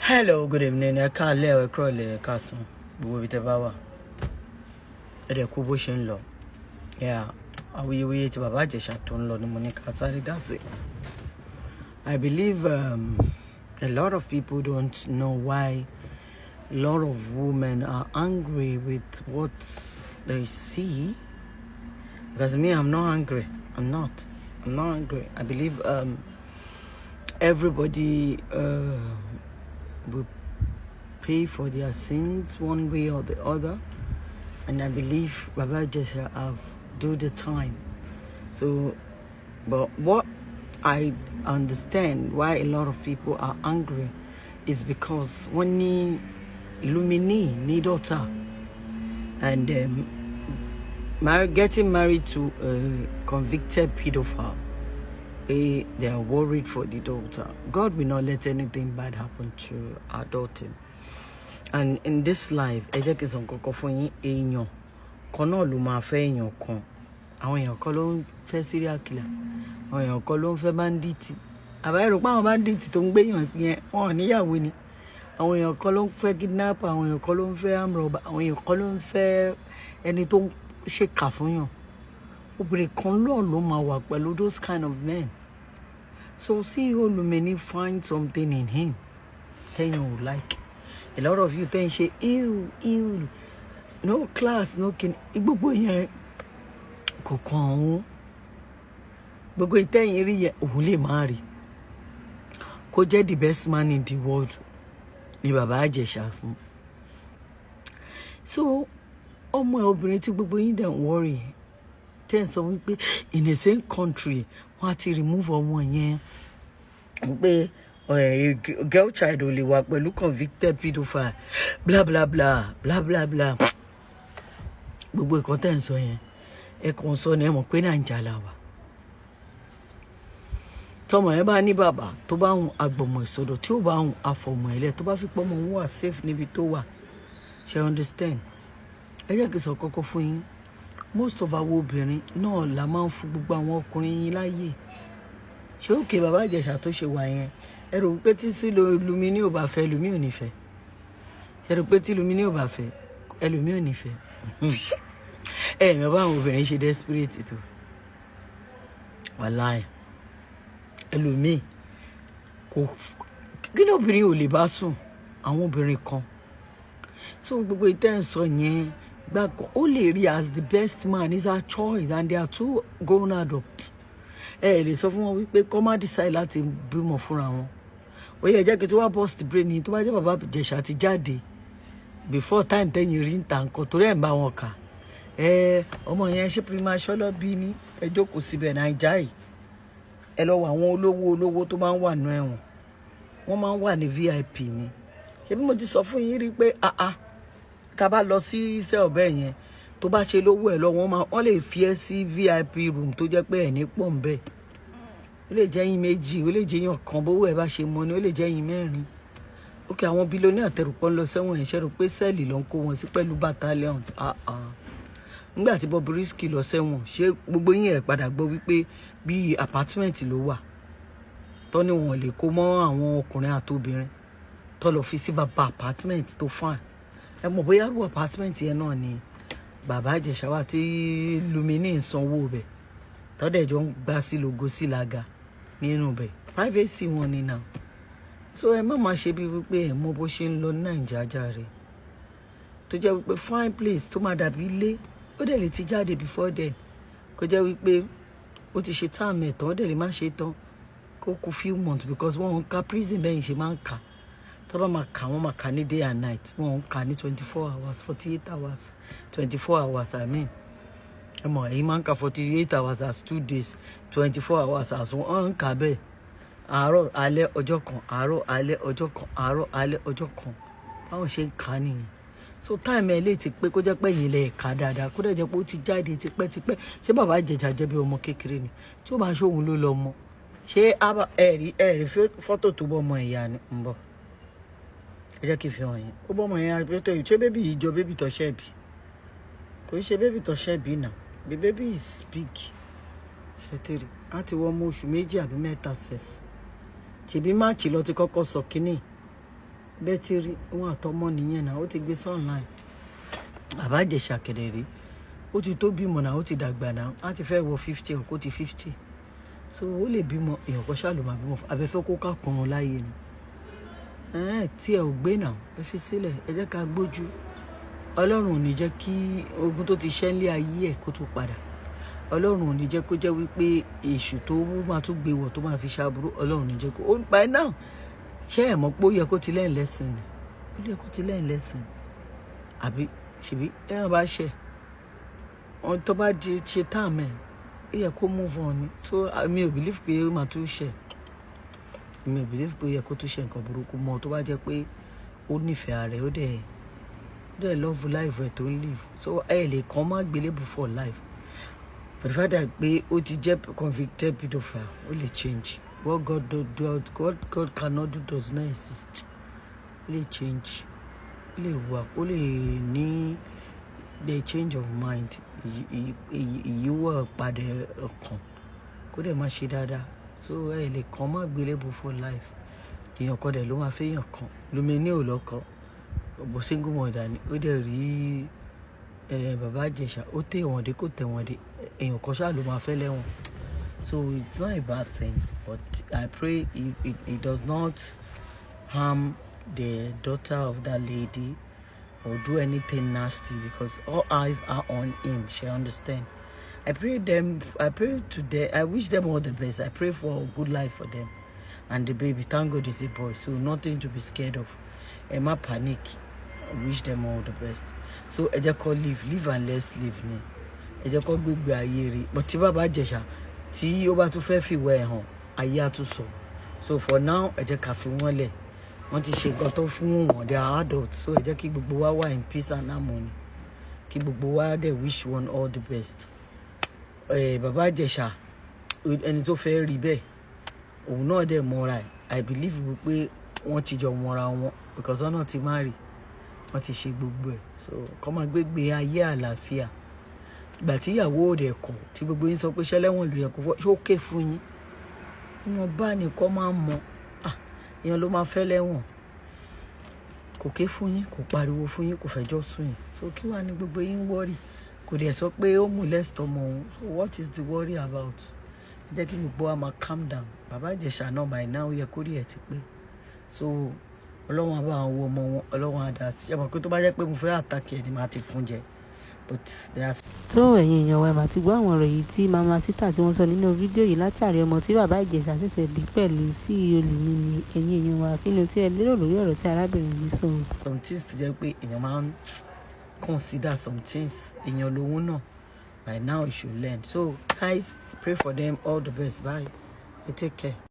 Hello, good evening. I can't let a crawl a castle. But with a bower. At a kubushin law. Yeah, we wait to IJESHA to unload the money. That's it. I believe a lot of people don't know why a lot of women are angry with what they see. Because me, I'm not angry. I'm not angry. I believe everybody will pay for their sins one way or the other, and I believe IJESHA have do the time. So, but what I understand why a lot of people are angry is because when ni lumini ni daughter and getting married to a convicted pedophile, they are worried for the daughter. God will not let anything bad happen to our daughter. And in this life, education kokofonyi enyo kono luma fe enyo kon. Àwọn èèyàn kan ló ń fẹ́ serial killer. Àwọn èèyàn kan ló ń fẹ́ bandit. Àbá rò pé àwọn bandit tó ń gbé yàn yẹn wọ́n níyàwó ni. Àwọn èèyàn kan ló ń fẹ́ kidnapper, àwọn èèyàn kan ló ń fẹ́ armed robber, àwọn èèyàn kan ló ń fẹ́ ẹni tó ń ṣèkà fún yàn. Obìnrin kan ló máa wà pẹ̀lú those kind of men. So see Olumeni find something in him. Then you like. A lot of you think she ill. No class, no kin. Gbogbo yẹn kò kàn òun. Gbogbo ìtẹ́yìn rí yẹn òun lè má rí. Kó jẹ́ the best man in the world ni bàbá IJESHA fún. So ọmọ obìnrin tí gbogbo yín dẹ̀ ń worry. Then sọ wípé in the same country wọ́n á ti remove ọmọ yẹn pé girl child ò lè wà pẹ̀lú convicted pedophile bla bla bla bla bla bla. Gbogbo ìkan tẹ́ ń sọ yẹn ẹ kàn sọ ni ẹ mọ̀ pé Nàìjíríà la wà. Tọmọ yẹn bá ní bàbá tó bá hun agbọ̀mọ̀ ìsọdọ̀ tí ó bá hun afọ̀mọ̀ ẹ̀lẹ́ tó bá fi pọ́mọ òun wà safe níbi tó wà. Ṣé understand? Ẹ jẹ́ kí n sọ kọ́kọ́ fún yín. Most of our obìnrin náà la máa ń fún gbogbo àwọn ọkùnrin yín láyè. Ṣé òkè bàbá IJESHA tó ṣe wà yẹn ẹ rò pé tí Lumini ò bá fẹ́ Lumi ò ní fẹ́? Ẹ rò pé tí Lumini ò bá fẹ́ Lumi ò ní fẹ́? Ẹ mọ̀ bá àwọn obìnrin ṣe desperate tó. Wàláhì Lumi kò kí ni obìnrin ò lè bá sùn àwọn obìnrin kan. So gbogbo ìtẹ́ ń sọ yẹn gbàgbọ́ ó lè rí as the best man is our choice and they are two grown adults. Ẹ lè sọ fún wọn wípé kọ́ má decide láti bímọ fúnra wọn. Ó yẹ jẹ́ kí tó wá burst brain ni tó bá jẹ́ bàbá IJESHA ti jáde before time tẹ́yìn rí ń ta nǹkan torí ẹ̀ ń bá wọn kà. Ọmọ yẹn ṣe premature lọ bí ní ẹ jókòó síbẹ̀ Naija yìí. Ẹ lọ wọ àwọn olówó tó máa ń wà nínú ẹ̀wọ̀n. Wọ́n máa ń wà ní VIP ni. Ṣé bí mo ti sọ fún yín rí pé tá bá lọ sí iṣẹ́ ọ̀bẹ yẹn tó bá ṣe lówó ẹ̀ lọ wọ́n lè fi ẹ́ sí VIP room tó jẹ́ pé ẹ̀ ní pọ̀ ń bẹ̀. Ó lè jẹ́ yín méjì, ó lè jẹ́ yín ọ̀kan bówó ẹ̀ bá ṣe mọ́ ni, ó lè jẹ́ yín mẹ́rin. Okay, àwọn billionaire àtẹrùpọ̀ ń lọ sẹ́wọ̀n yẹn ṣe rò pé sẹ́ẹ̀lì ló ń kó wọn sí pẹ̀lú battalions. Nígbà tí Bobrisky lọ sẹ́wọ̀n ṣé gbogbo yín ẹ̀ padà gbọ́ wípé bí apartment ló wà tó ní wọn lè kó mọ́ àwọn ọkùnrin àtobìnrin tó lọ fi sí bàbá apartment tó fine. Ẹ mọ̀ bóyá rú apartment yẹn náà ni bàbá IJESHA wà tí Lumini ń sanwó bẹ̀ tọ́dẹ̀ jọ ń gbá sí logo sí laga nínú bẹ̀ privacy wọn ni now. So ẹ má máa ṣe bí wípé ẹ mọ̀ bó ṣe ń lọ ní Nàìjíríà jàre tó jẹ́ wípé fine place tó máa dàbí ilé ó dẹ̀ lè ti jáde before then kó jẹ́ wípé ó ti ṣe time ẹ̀ tán ó dẹ̀ lè má ṣe tán kó kú few months because wọ́n ń ka prison bẹ́yìn ṣe máa ń kà tó bá máa kà wọ́n máa kà ní day and night wọ́n ń kà ní 24 hours 48 hours 24 hours I mean ẹ mọ̀ èyí máa ń kà 48 hours as 2 days 24 hours as wọ́n ń kà bẹ́ẹ̀ àárọ̀ alẹ́ ọjọ́ kan àárọ̀ alẹ́ ọjọ́ kan àárọ̀ alẹ́ ọjọ́ kan báwọn ṣe ń kà nìyẹn. So time ẹ lè ti pé kó jẹ́ pé ẹ̀yin lè kà dáadáa kó dẹ̀ jẹ́ pé ó ti jáde tipẹ́tipẹ́. Ṣé bàbá IJESHA jẹ́ bí ọmọ kékeré ni tí ó bá ṣóhun ló lọ mọ́? Ṣé ẹ̀rí fọ́tò tó bọ́ ọmọ ìyá ni ń bọ̀? Ẹ jẹ́ kí n fi hàn yín. Ó bọ́ ọmọ yẹn àgbẹ̀tọ̀ yìí ṣé bébì yìí jọ bébì tọ́ṣẹ́ bí? Kò ṣe bébì tọ́ṣẹ́ bí náà. The baby is big. Ṣé tèrè? Á ti wọ ọmọ oṣù méjì àbí mẹ́ta sef. Ṣèbí máàcì lọ ti kọ́kọ́ sọ kínní. bẹ́tìrì wọn àtọmọ nìyẹn náà ó ti gbé online bàbá Ìjẹ̀ṣà kedere ó ti tó bímọ náà ó ti dàgbà náà á ti fẹ́ wọ 50 or kó ti 50 so ó lè bímọ èèyàn kan ṣáà ló máa bímọ abẹ́fẹ́ kó ká kùnrùn láyé ni tí ẹ ò gbé náà ẹ fi sílẹ̀ ẹ jẹ́ ká gbójú Ọlọ́run ò ní jẹ́ kí ogun tó ti ṣẹ́ nílé ayé ẹ̀ kó tó padà Ọlọ́run ò ní jẹ́ kó jẹ́ wípé èṣù tó máa tún gbé wọ̀ tó máa fi ṣàbúrú Ọlọ́run ò ní jẹ́ kó ó by now ṣé ẹ̀ mọ̀ pé ó yẹ kó ti lẹ́yìn lẹ́sìn ni ó yẹ kó ti lẹ́yìn lẹ́sìn àbí ṣèbí ẹ̀yàn bá ṣẹ̀ wọn tó bá di ṣe táàmù ẹ̀ ó yẹ kó move on ni so mi ò believe pé ó máa tún ṣẹ̀ mi ò believe pé ó yẹ kó tún ṣe nǹkan burúkú mọ́ tó bá jẹ́ pé ó nífẹ̀ẹ́ rẹ̀ ó dẹ̀ love life ẹ̀ tó ń live so ẹ lè kàn má gbélébù for life but the fact that pé ó ti jẹ́ convicted pedophile ó lè change what God cannot do does not exist ó lè change ó lè wà ó lè ní the change of mind ìyíwọ́ padà ọkàn kó dẹ̀ má ṣe dáadáa so ẹ lè kàn má gbélébù for life èèyàn kan dẹ̀ ló máa fẹ́ èèyàn kan lómi ní òlọ́kọ ọ̀bọ̀ single mother ni ó dẹ̀ rí bàbá Ìjẹ̀ṣà ó tẹ̀ wọ́n dé kó tẹ̀ wọ́n dé èèyàn kan ṣáà ló máa fẹ́ lẹ́wọ̀n so it's not a bad thing but I pray it does not harm the daughter of that lady or do anything nasty because all eyes are on him. She understand. I wish them all the best. I pray for a good life for them and the baby. Thank God is a boy, so nothing to be scared of. Emma panic. I wish them all the best. So ẹ jẹ́ kó live and let's live ni. Ẹ jẹ́ kó gbégbé ayé rí. But tí bàbá Ìjẹ̀ṣà tí ó bá tún fẹ́ fi wẹ̀ hàn ayé á tún sọ. So for now ẹ jẹ́ ká fi wọ́n lẹ̀. Wọ́n ti ṣe nǹkan tó fún wọn, they are adults, so ẹ jẹ́ kí gbogbo wa wà in peace and harmony kí gbogbo wa dẹ̀ wish one all the best. Bàbá Ìjẹ̀ṣà ẹni tó fẹ́ rí bẹ́ẹ̀ òun náà dẹ̀ mọ́ra ẹ̀ I believe wípé wọ́n ti jọ mọ́ra wọn because wọ́n náà ti marry wọ́n ti ṣe gbogbo ẹ̀ so kọ́ máa gbégbé ayé àlàáfíà ìgbà tí ìyàwó rẹ̀ kọ̀ tí gbogbo yín sọ pé ṣẹlẹ́wọ̀n ló yẹ kó fọ́ ṣó ké fún yín wọn bá nìkan máa mọ èèyàn ló máa fẹ́ lẹ́wọ̀n kò ké fún yín kò pariwo fún yín kò fẹjọ́ sùn yín so kí wàá ní gbogbo yín wọ́rì kò dẹ̀ sọ pé ó molest ọmọ òun so what is the worry about ẹ jẹ́ kí gbogbo wa máa calm down bàbá Ìjẹ̀ṣà náà by now yẹ kórìí ẹ̀ ti pé so ọlọ́run àbá àwọn ọmọ wọn ọlọ́run àdá sí ẹ mọ̀ pé tó bá jẹ́ pé mo fẹ́ àtàkì ẹ̀ ni màá ti fún jẹ but there's. tó ẹ̀yin èèyàn wa mà ti gbọ́ àwọn ọ̀rọ̀ yìí tí MAMACITA tí wọ́n sọ nínú fídíò yìí látàrí ọmọ tí bàbá Ìjẹ̀ṣà ṣẹ̀ṣẹ̀ bí pẹ̀lú sí olùmí ni ẹ̀yin èèyàn wa kí ni tí ẹ lérò lórí ọ̀rọ̀ tí arábìnrin yìí sọ. some things ti jẹ́ pé èèyàn máa ń consider some things èèyàn lòun náà by now you should learn so guys pray for them all the best bye take care.